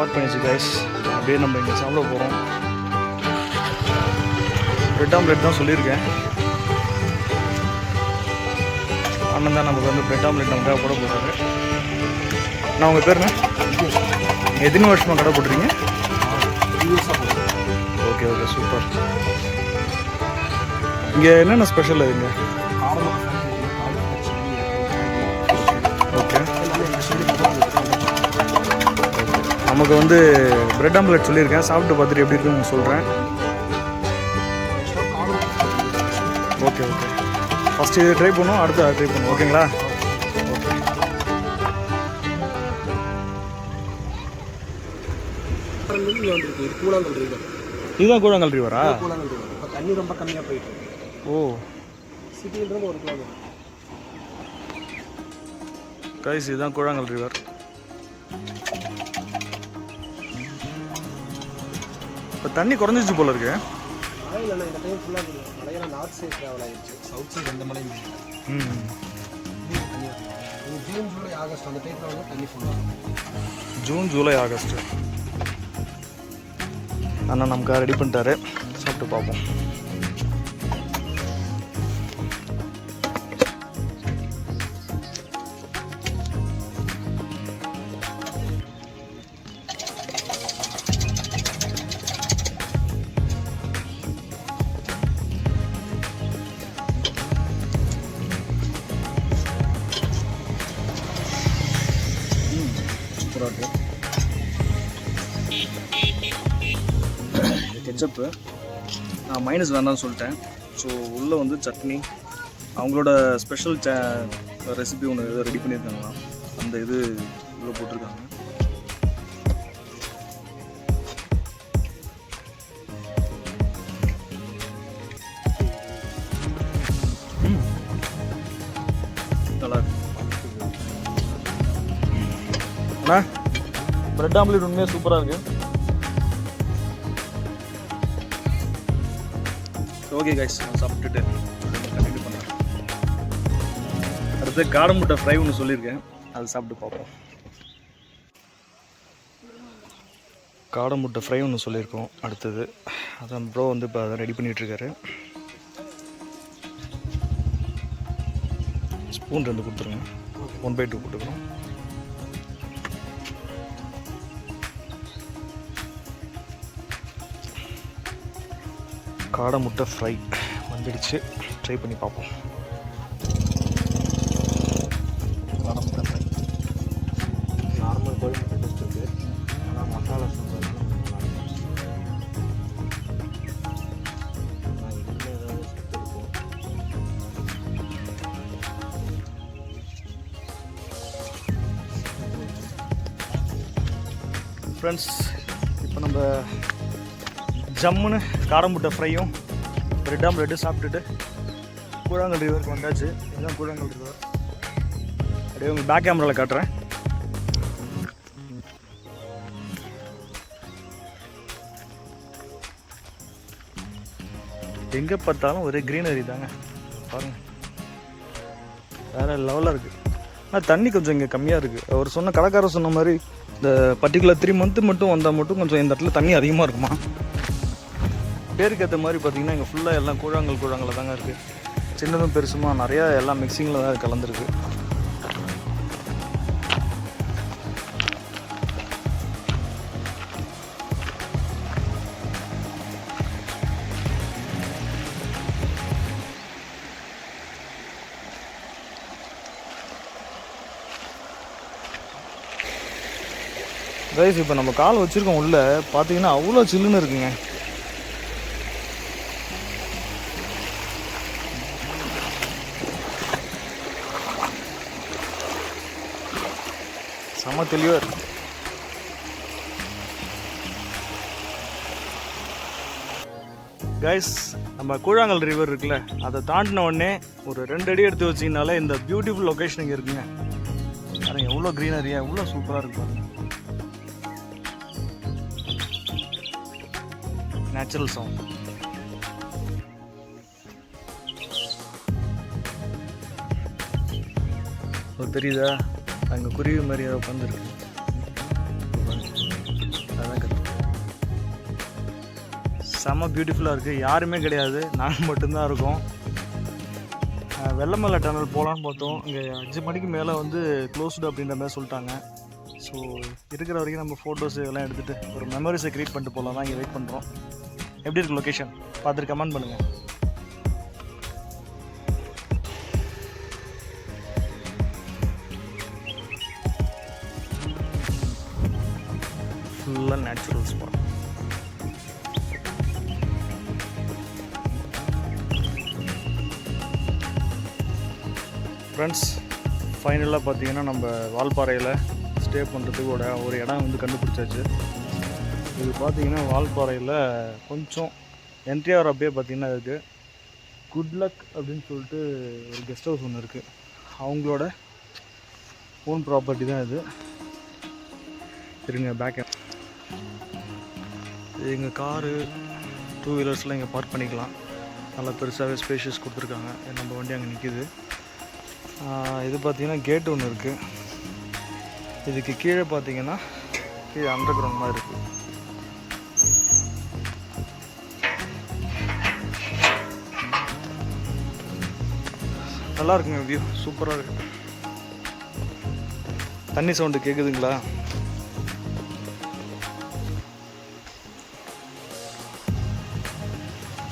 ஸ்டார்ட் பண்ணிச்சு கைஸ். அப்படியே நம்ம இங்கே சாப்பிட போகிறோம். பிரெட் ஆம்லெட் தான் சொல்லியிருக்கேன். அண்ணன் தான் நமக்கு வந்து பிரெட் ஆம்லெட் நமக்காக போட போகிறாரு. நான் உங்கள் பேருண்ணே? எத்தனை வருஷமாக கடை போட்டுறீங்க? Okay okay super. இங்கே என்னென்ன ஸ்பெஷல் அதுங்க? ஓகே, நமக்கு வந்து பிரெட் ஆம்லெட் சொல்லியிருக்கேன். சாப்பிட்டு பார்த்துட்டு எப்படி இருக்குன்னு சொல்கிறேன். ஓகே ஓகே, ஃபஸ்ட்டு இது ட்ரை பண்ணுவோம், அடுத்து அதை ட்ரை பண்ணுவோம். ஓகேங்களா? ஓகே. இதுதான் கூழாங்கல் ரிவரா? தண்ணி ரொம்ப கம்மியாக போயிட்டு. ஓ, சிட்டின்றது 1 கிலோமீட்டர். கைஸ் இதுதான் கூழாங்கல் ரிவர். இப்போ தண்ணி குறைஞ்சிச்சு போல இருக்கு. இல்லைண்ணா, இந்த டைம் ஃபுல்லாக மழையெல்லாம் நார்த் சைட் ட்ராவல் ஆகிடுச்சு. சவுத் சைடு எந்த மழையும் இல்லை. ஜூன் ஜூலை ஆகஸ்ட் அந்த டைமில் வந்து தண்ணி ஃபுல்லாக. June July August. அண்ணா நமக்கு ரெடி பண்ணிட்டாரு. சாப்பிட்டு பார்ப்போம். சூப்பராக இருக்கும். கெச்சப்பு நான் மைனஸ் வேண்டாம்னு சொல்லிட்டேன். ஸோ உள்ளே வந்து சட்னி, அவங்களோட ஸ்பெஷல் ரெசிபி ஒன்று எதோ ரெடி பண்ணியிருக்காங்களாம். அந்த இது உள்ளே போட்டிருக்காங்க. நல்லா இருக்கு. அண்ணா பிரெட் ஆம்லெட் உண்மையாக சூப்பராக இருக்குது. ஓகே கைஸ், நான் சாப்பிட்டுட்டு கண்டினியூ பண்ணுறேன். அடுத்து காடை முட்டை ஃப்ரை ஒன்று சொல்லியிருக்கேன், அது சாப்பிட்டு பார்ப்போம். காடை முட்டை ஃப்ரை ஒன்று சொல்லியிருக்கோம். அடுத்தது அதான் ப்ரோ வந்து இப்போ அதை ரெடி பண்ணிகிட்ருக்காரு. ஸ்பூன் 2 கொடுத்துருங்க. 1/2 போட்டுக்கிறோம். காடை முட்டை ஃப்ரை வந்துடுச்சு. ட்ரை பண்ணி பார்ப்போம். காடை முட்டை ஃப்ரை நார்மல் கோழி முட்டை டேஸ்ட் இருக்குது. ஆனால் மசாலா சாப்பிட்றதுனால ஏதாவது சத்து இருக்கும். ஃப்ரெண்ட்ஸ், இப்போ நம்ம ஜம்முன்னு காடை முட்டை ஃப்ரையும் பிரெட் ஆம்லெட்டும் சாப்பிட்டுட்டு கூழாங்கல் ரிவருக்கு வந்தாச்சு. இதுதான் கூழாங்கல் ரிவர். அப்படியே உங்களுக்கு பேக் கேமராவில் காட்டுறேன். எங்கே பார்த்தாலும் ஒரே க்ரீனரி தாங்க. பாருங்கள், வேறு லெவலாக இருக்குது. ஆனால் தண்ணி கொஞ்சம் இங்கே கம்மியாக இருக்குது. அவர் சொன்ன கடைக்காரர் சொன்ன மாதிரி இந்த பர்டிகுலர் 3 மந்த்து மட்டும் வந்தால் மட்டும் கொஞ்சம் இந்த இடத்துல தண்ணி அதிகமாக இருக்குமா. பேருக்கு ஏற்ற மாதிரி பார்த்திங்கன்னா இங்கே ஃபுல்லாக எல்லாம் கூழாங்கல் தாங்க இருக்குது. சின்னதும் பெருசுமா நிறையா எல்லாம் மிக்சிங்கில் தான் கலந்துருக்கு. கைஸ், இப்போ நம்ம கால் வச்சுருக்கோம் உள்ளே பார்த்தீங்கன்னா அவ்வளோ சில்லுன்னு இருக்குங்க. செம்ம தெளிவாக இருக்கு. கைஸ், நம்ம கூழாங்கல் ரிவர் இருக்குல்ல, அதை தாண்டின உடனே ஒரு 2 அடி எடுத்து வச்சிங்கனாலே இந்த பியூட்டிஃபுல் லொக்கேஷன் இங்கே இருக்குங்க. பாருங்க எவ்வளோ க்ரீனரியா, எவ்வளோ சூப்பராக இருக்கு பாருங்க. Natural sound. தெரியுதா, அங்கே குருவி மாதிரி உட்காந்துருக்கு. செம்ம பியூட்டிஃபுல்லாக இருக்குது. யாருமே கிடையாது, நாங்கள் மட்டும்தான் இருக்கோம். வெள்ளமலை டனல் போகலான்னு பார்த்தோம். இங்கே 5 மணிக்கு மேலே வந்து க்ளோஸ்டு அப்படின்ற மாதிரி சொல்லிட்டாங்க. ஸோ இருக்கிற வரைக்கும் நம்ம ஃபோட்டோஸ் இதெல்லாம் எடுத்துகிட்டு ஒரு மெமரிஸை க்ரியேட் பண்ணிட்டு போகலாம் தான் இங்கே வெயிட் பண்ணுறோம். எப்படி இருக்குது லொக்கேஷன் பார்த்துட்டு கமெண்ட் பண்ணுங்கள். ஃபுல்லாக நேச்சுரல் ஸ்பாட். ஃப்ரெண்ட்ஸ், ஃபைனலாக பார்த்தீங்கன்னா நம்ம வால்பாறையில் ஸ்டே பண்ணுறதுக்கு ஒரு இடம் வந்து கண்டுபிடிச்சாச்சு. இது பார்த்தீங்கன்னா வால்பாறையில் கொஞ்சம் என்ட்ரி ஆகிற அப்படியே பார்த்தீங்கன்னா இருக்குது குட் லக் அப்படின்னு சொல்லிட்டு ஒரு கெஸ்ட் ஹவுஸ் ஒன்று இருக்குது. அவங்களோட ஓன் ப்ராப்பர்ட்டி தான் இது. இருங்க பேக் எங்கள் காரு 2 வீலர்ஸ்லாம் இங்கே பார்க் பண்ணிக்கலாம். நல்லா பெருசாகவே ஸ்பேஷியஸ் கொடுத்துருக்காங்க. நம்ம வண்டி அங்கே நிற்கிது. இது பார்த்திங்கன்னா கேட் ஒன்று இருக்குது. இதுக்கு கீழே பார்த்தீங்கன்னா கீழே அண்டர் கிரவுண்ட் மாதிரி இருக்குது. நல்லா இருக்குங்க, வியூ சூப்பராக இருக்குது. தண்ணி சவுண்டு கேட்குதுங்களா?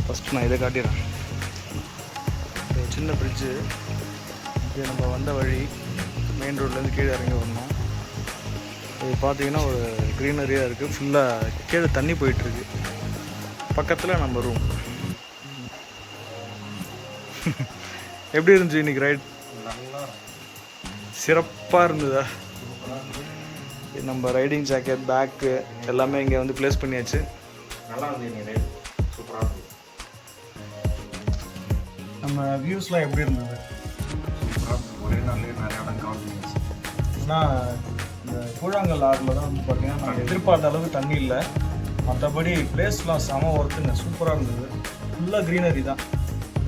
ஃபஸ்ட் நான் இதை காட்டிடுறேன். சின்ன பிரிட்ஜு. இது நம்ம வந்த வழி மெயின் ரோட்லேருந்து கீழே இறங்கி வரணும். இது பார்த்தீங்கன்னா ஒரு க்ரீனரியாக இருக்குது. ஃபுல்லாக கீழே தண்ணி போயிட்டுருக்கு. பக்கத்தில் நம்ம ரூம். எப்படி இருந்துச்சு இன்னைக்கு ரைட்? சிறப்பாக இருந்ததா? நம்ம ரைடிங் ஜாக்கெட் பேக்கு எல்லாமே இங்கே வந்து ப்ளேஸ் பண்ணியாச்சு. நல்லா இருந்தது ரைட், சூப்பராக இருந்தது. நம்ம வியூஸ்லாம் எப்படி இருந்தது? ஒரே நாள்லேயே நிறைய இடம் கவர் பண்ணியாச்சு. ஆனால் இந்த கூழாங்கல் ஆறில் தான் வந்து பார்த்தீங்கன்னா நாங்கள் எதிர்பார்த்த அளவுக்கு தண்ணி இல்லை. மற்றபடி பிளேஸ்லாம் செம ஒர்க்குங்க, சூப்பராக இருந்தது. ஃபுல்லாக க்ரீனரி தான்.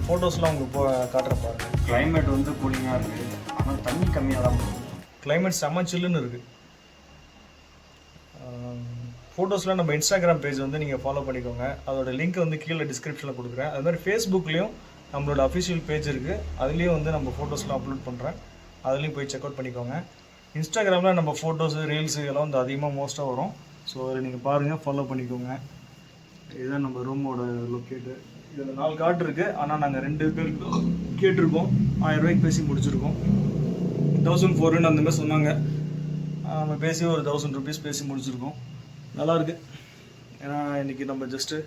ஃபோட்டோஸ்லாம் உங்களுக்கு காட்டுற பாருங்கள். கிளைமேட் வந்து கூலிங்காக இருக்குது, ஆனால் தண்ணி கம்மியாக தான் போகுது. கிளைமேட் செம்ம சில்லுன்னு இருக்குது. ஃபோட்டோஸ்லாம் நம்ம இன்ஸ்டாகிராம் பேஜ் வந்து நீங்கள் ஃபாலோ பண்ணிக்கோங்க. அதோட லிங்க் வந்து கீழே டிஸ்கிரிப்ஷனில் கொடுக்குறேன். அது மாதிரி ஃபேஸ்புக்லேயும் நம்மளோட அஃபிஷியல் பேஜ் இருக்குது. அதுலேயும் வந்து நம்ம ஃபோட்டோஸ்லாம் அப்லோட் பண்ணுறேன். அதுலேயும் போய் செக் அவுட் பண்ணிக்கோங்க. இன்ஸ்டாகிராமில் நம்ம ஃபோட்டோஸு ரீல்ஸு இதெல்லாம் வந்து அதிகமாக மோஸ்ட்டாக வரும். ஸோ அதில் நீங்கள் பாருங்கள், ஃபாலோ பண்ணிக்கோங்க. இதுதான் நம்ம ரூமோட லொக்கேட்டு. இதில் 4 கார்டு இருக்குது. ஆனால் நாங்கள் 2 பேருக்கு கேட்டிருக்கோம். 1000 ரூபாய்க்கு பேசி முடிச்சிருக்கோம். 1400 அந்த மாதிரி சொன்னாங்க. நம்ம பேசி ஒரு 1000 ருபீஸ் பேசி முடிச்சிருக்கோம். நல்லாயிருக்கு. ஏன்னா இன்றைக்கி நம்ம ஜஸ்ட்டு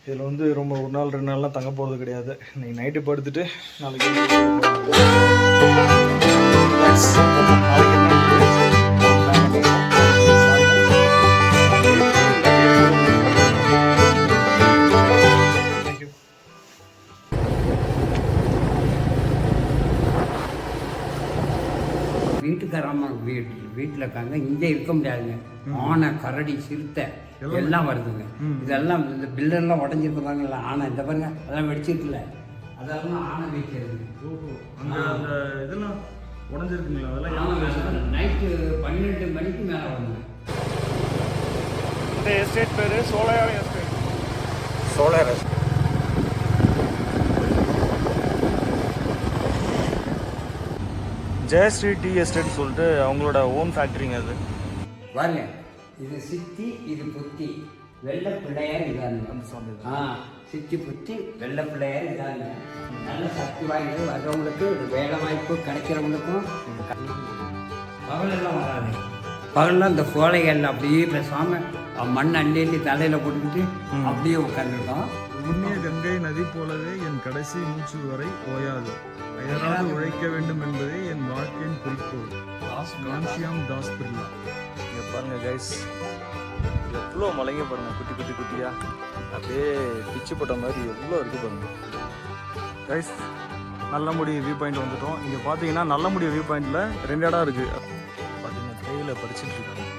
இதில் வந்து ரொம்ப 1 நாள் 2 நாள்லாம் தங்க போகிறது கிடையாது. இன்றைக்கி நைட்டு படுத்துட்டு நாளைக்கு வீட்டுக்காரம்மா வீட்டில் இருக்காங்க. இங்கே இருக்க முடியாதுங்க. ஆனை, கரடி, சிறுத்தை எல்லாம் வருதுங்க. இதெல்லாம் இந்த பில்லர்லாம் உடஞ்சிருக்குறாங்கல்ல ஆனை, இந்த பாருங்க அதெல்லாம் வெடிச்சிருக்குல்ல, அதெல்லாம் ஆனை வைக்கிறது. அந்த இதெல்லாம் உடஞ்சிருக்குங்களா? அதெல்லாம் நைட்டு 12 மணிக்கு மேலே வருங்க. இந்த எஸ்டேட் பேர் சோலையாரம் எஸ்டேட். சோலார் எஸ்டேட். ஜெயஸ்ரீ டீ எஸ்டேட் சொல்லிட்டு அவங்களோட ஓன் ஃபேக்ட்ரிங்க அது. பாருங்க, இது சித்தி, இது புத்தி. வெள்ளை பிள்ளையார் இதாங்க. சித்தி புத்தி வெள்ளை பிள்ளையார் இதாங்க. நல்ல சக்தி வாய்ந்தது. வர்றவங்களுக்கு வேலை வாய்ப்பு கிடைக்கிறவங்களுக்கும் பகலெல்லாம் வராது. பகலெல்லாம் இந்த சோலைகள் அப்படியே பேசாமல் மண் அள்ளி தலையில் போட்டுக்கிட்டு அப்படியே உட்காந்துருக்கோம். புண்ணிய கங்கை நதி போலவே என் கடைசி மூச்சு வரை ஓயாது, அயராது உழைக்க வேண்டும் என்பதே என் வாழ்க்கையின் குறிக்கோள். கான்ஷியாம் தாஸ் பிர்லா. இங்கே பாருங்க கைஸ், எவ்வளோ மலைங்க பாருங்க, குட்டி குட்டி குட்டியாக அப்படியே பிச்சு போட்ட மாதிரி எவ்வளோ இருக்குது பாருங்க கைஸ். நல்லமுடி வியூ பாயிண்ட் வந்துட்டோம். இங்கே பார்த்தீங்கன்னா நல்லமுடி வியூ பாயிண்டில் 2 இடம் இருக்குது. பார்த்தீங்கன்னா கையில் பறிச்சுட்டு இருக்காங்க.